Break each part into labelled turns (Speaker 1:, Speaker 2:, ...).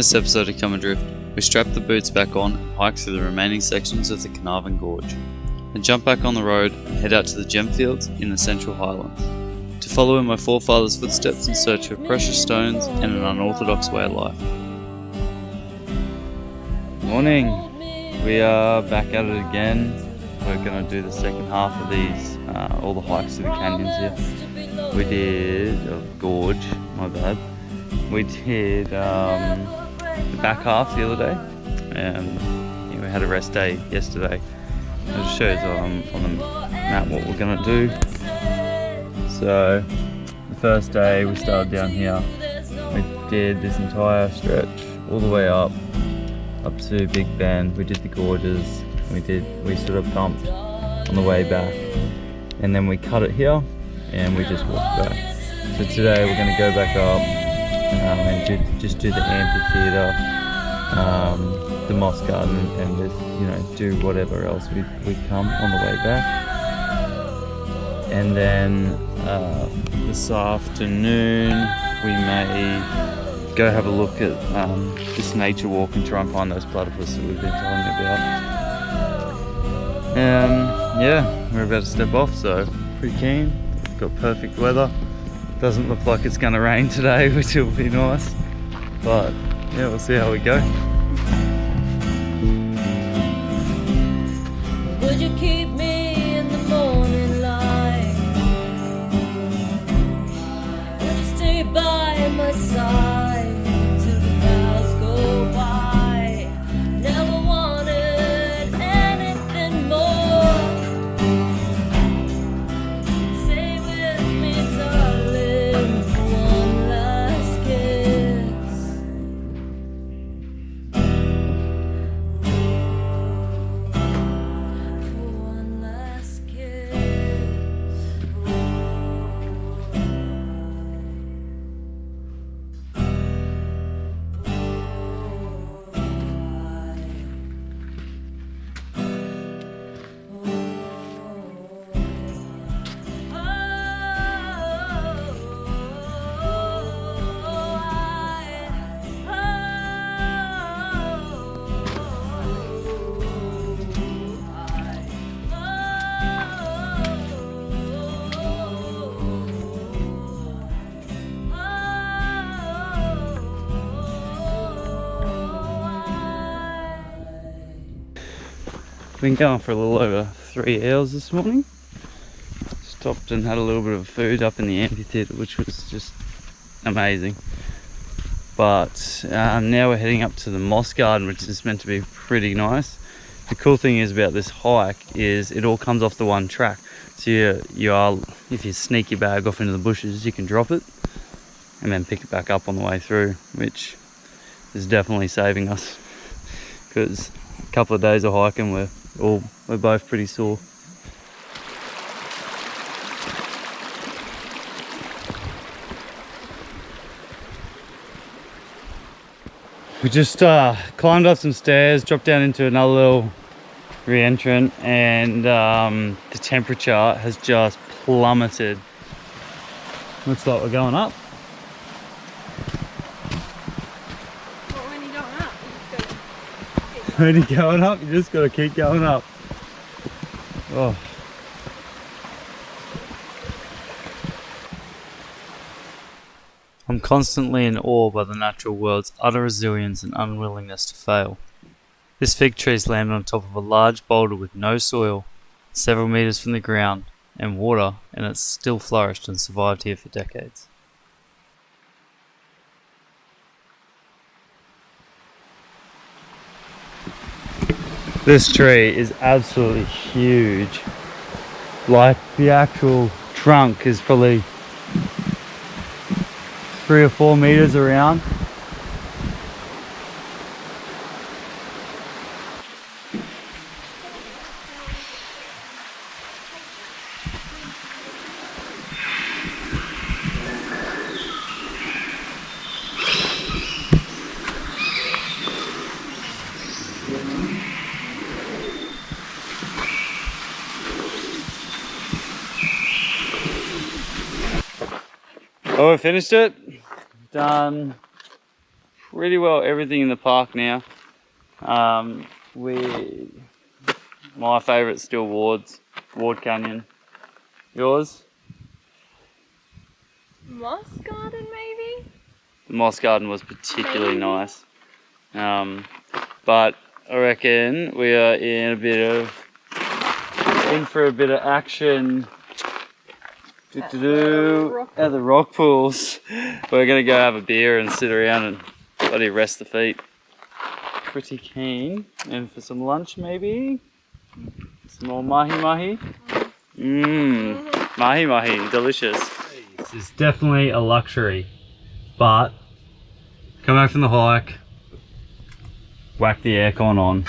Speaker 1: this episode of Come Adrift, we strap the boots back on and hike through the remaining sections of the Carnarvon Gorge, then jump back on the road and head out to the gem fields in the Central Highlands, to follow in my forefathers' footsteps in search of precious stones and an unorthodox way of life. Morning, we are back at it again. We're going to do the second half of these, all the hikes through the canyons here. We did, gorge, my bad. We did the back half the other day, and we had a rest day yesterday. It just shows on the map what we're going to do. So the first day we started down here. We did this entire stretch all the way up to Big Bend. We did the gorges. We sort of bumped on the way back, and then we cut it here and we just walked back. So today we're going to go back up and just do the amphitheatre, the moss garden, and just, do whatever else we come on the way back. And then this afternoon we may go have a look at this nature walk and try and find those platypus that we've been telling you about. Yeah, we're about to step off, so pretty keen. We've got perfect weather. Doesn't look like it's going to rain today, which will be nice. But yeah, we'll see how we go.
Speaker 2: Would you keep me in the morning light? Would you stay by my side till the clouds go by? Never wanted anything more. Stay with me, darling, for one last kiss. For one last kiss.
Speaker 1: Been going for a little over 3 hours this morning. Stopped and had a little bit of food up in the amphitheatre, which was just amazing. But now we're heading up to the moss garden, which is meant to be pretty nice. The cool thing is about this hike is it all comes off the one track. So if you sneak your bag off into the bushes, you can drop it and then pick it back up on the way through, which is definitely saving us, because a couple of days of hiking we're both pretty sore. We just climbed up some stairs, dropped down into another little re-entrant, and the temperature has just plummeted. Looks like we're going up. When you're going up, you just got to keep going up. Oh. I'm constantly in awe by the natural world's utter resilience and unwillingness to fail. This fig tree's landed on top of a large boulder with no soil, several meters from the ground, and water, and it's still flourished and survived here for decades. This tree is absolutely huge. Like, the actual trunk is probably 3 or 4 meters around. Oh, we finished it. Done pretty well everything in the park now. My favourite's still Ward Canyon. Yours?
Speaker 3: Moss Garden, maybe?
Speaker 1: The Moss Garden was particularly nice. But I reckon we are in for a bit of action. At the rock pools. We're gonna go have a beer and sit around and bloody rest the feet. Pretty keen. And for some lunch maybe? Some more mahi-mahi? Mahi-mahi, delicious. This is definitely a luxury, but come back from the hike, whack the aircon on,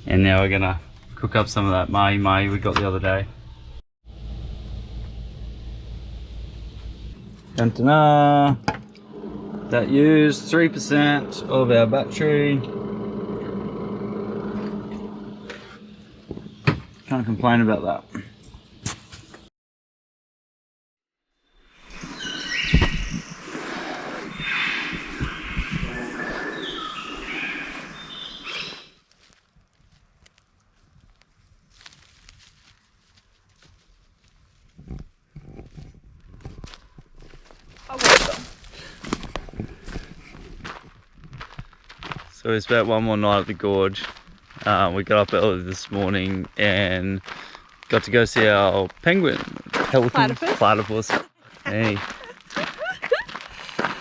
Speaker 1: and now we're gonna cook up some of that mahi-mahi we got the other day. Dun-dun-na. That used 3% of our battery. Can't complain about that. So we spent one more night at the gorge. We got up early this morning and got to go see our penguin, platypus. Hey.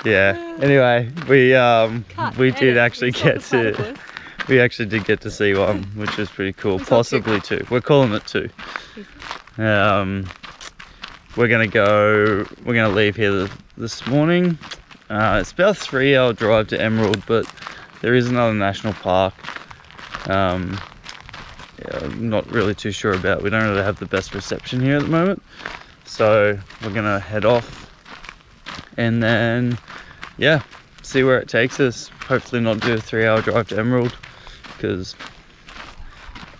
Speaker 1: Yeah. Anyway, we did actually get to see one, which was pretty cool. Possibly two. We're calling it two. We're gonna leave here this morning. It's about a 3-hour drive to Emerald, but there is another national park. I'm not really too sure about. We don't really have the best reception here at the moment, so we're gonna head off and then see where it takes us. Hopefully not do a 3-hour drive to Emerald, because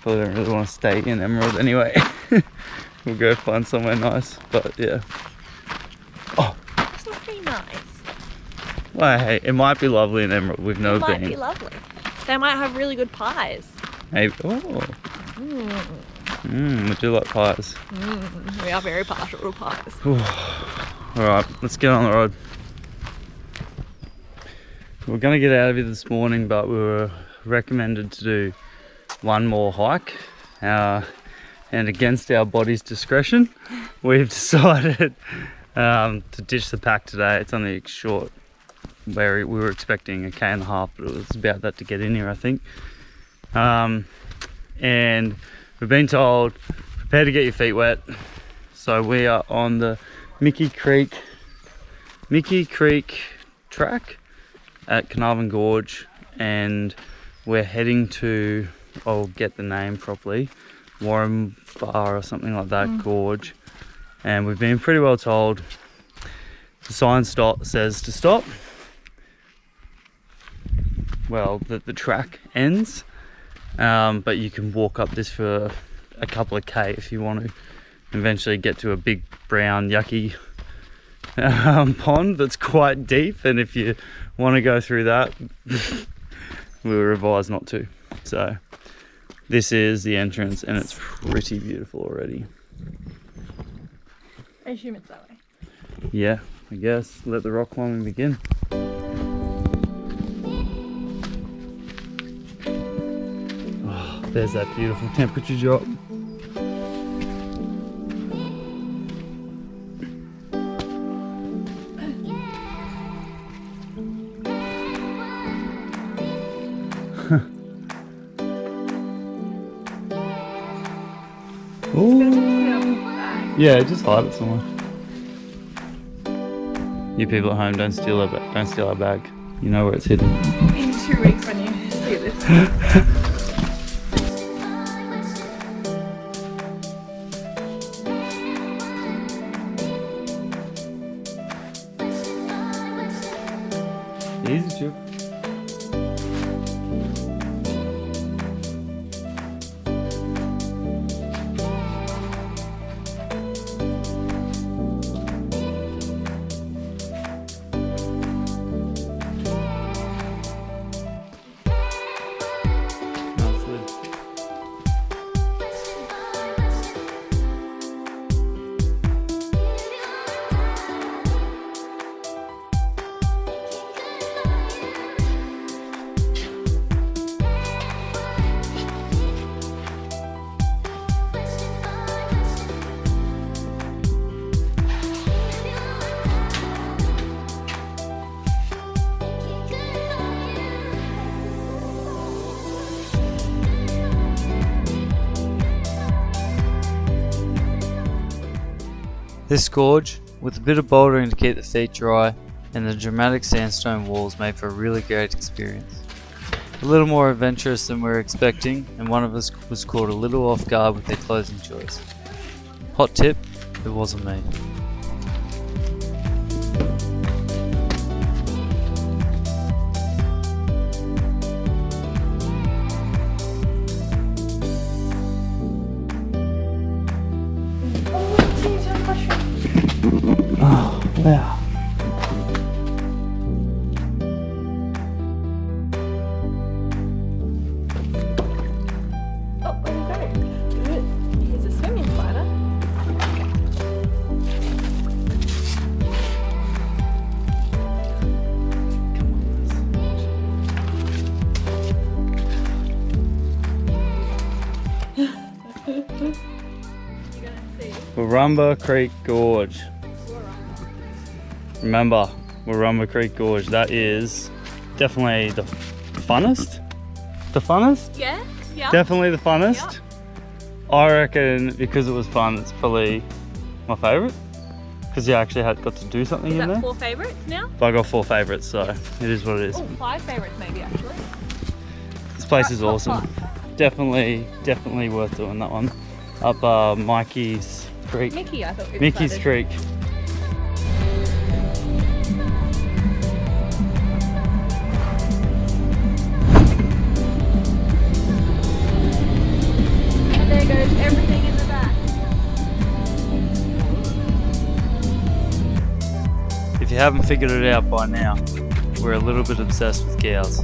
Speaker 1: probably don't really want to stay in Emerald anyway. We'll go find somewhere nice, but yeah. Oh,
Speaker 3: it's not very nice.
Speaker 1: Well, hey, it might be lovely in Emerald. We've never been. It might
Speaker 3: be lovely. They might have really good pies.
Speaker 1: Maybe. Oh. We do like pies.
Speaker 3: We are very partial to pies.
Speaker 1: Alright, let's get on the road. We're going to get out of here this morning, but we were recommended to do one more hike. And against our body's discretion, we've decided to ditch the pack today. It's only short. Where we were expecting 1.5 km, but it was about that to get in here, I think. And we've been told, prepare to get your feet wet. So we are on the Mickey Creek track at Carnarvon Gorge, and we're heading to, I'll get the name properly, Warren Bar or something like that, gorge. And we've been pretty well told the sign says to stop. Well, the track ends, but you can walk up this for a couple of K if you want to eventually get to a big brown yucky pond that's quite deep, and if you want to go through that, we were advised not to. So this is the entrance, and it's pretty beautiful already.
Speaker 3: I assume it's that way.
Speaker 1: Yeah, I guess. Let the rock climbing begin. There's that beautiful temperature drop. Yeah, just hide it somewhere. You people at home, don't steal our bag. You know where it's hidden.
Speaker 3: In 2 weeks when you see this.
Speaker 1: Easy, Chook. This gorge, with a bit of bouldering to keep the feet dry, and the dramatic sandstone walls made for a really great experience. A little more adventurous than we were expecting, and one of us was caught a little off guard with their clothing choice. Hot tip, it wasn't me. Oh, wow.
Speaker 3: Oh, where'd he go? Good. He's a swimming spider.
Speaker 1: Minerva Creek Gorge. Remember, Minerva Creek Gorge, that is definitely the funnest. The funnest?
Speaker 3: Yeah, yeah.
Speaker 1: Definitely the funnest. I reckon because it was fun, it's probably my favourite. Because you actually got to do something
Speaker 3: Is
Speaker 1: in there.
Speaker 3: that 4 favourites now?
Speaker 1: But I got 4 favourites, so it is what it is.
Speaker 3: Oh, 5 favourites maybe actually.
Speaker 1: This place is
Speaker 3: Top
Speaker 1: awesome.
Speaker 3: five.
Speaker 1: Definitely worth doing that one. Up Mikey's Creek.
Speaker 3: Mickey, I thought we
Speaker 1: Mickey's
Speaker 3: decided.
Speaker 1: Creek.
Speaker 3: And there goes everything in the back.
Speaker 1: If you haven't figured it out by now, we're a little bit obsessed with cows.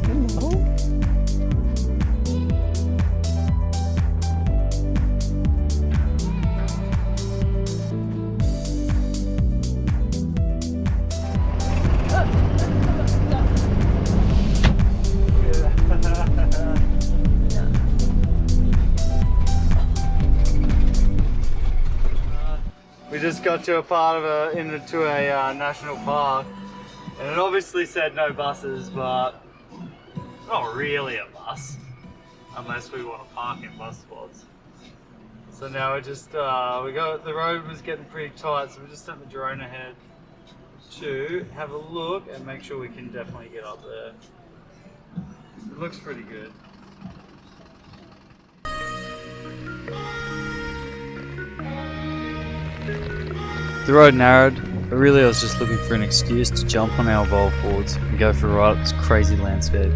Speaker 1: We just got to a part of into a national park, and it obviously said no buses, but it's not really a bus, unless we want to park in bus spots. So now we're just, the road was getting pretty tight, so we just sent the drone ahead to have a look and make sure we can definitely get up there. It looks pretty good. The road narrowed, but really I was just looking for an excuse to jump on our evolve boards and go for a ride up this crazy landscape.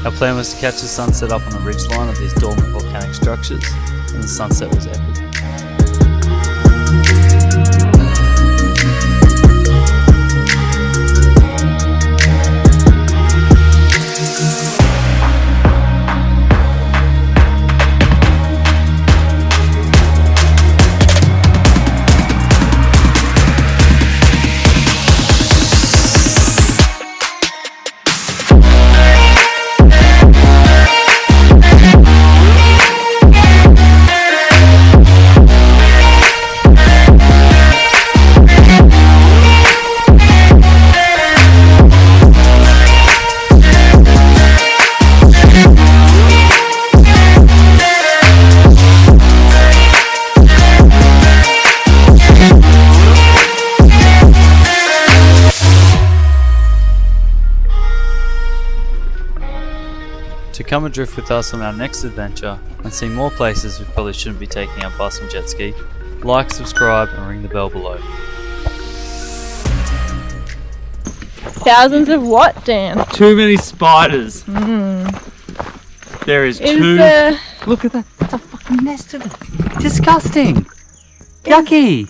Speaker 1: Our plan was to catch the sunset up on the ridgeline of these dormant volcanic structures, and the sunset was epic. To come adrift with us on our next adventure and see more places we probably shouldn't be taking our bus and jet ski, like, subscribe and ring the bell below.
Speaker 3: Thousands of what, Dan?
Speaker 1: Too many spiders. There is two. Look at that. That's a fucking nest of it. Disgusting. Yucky.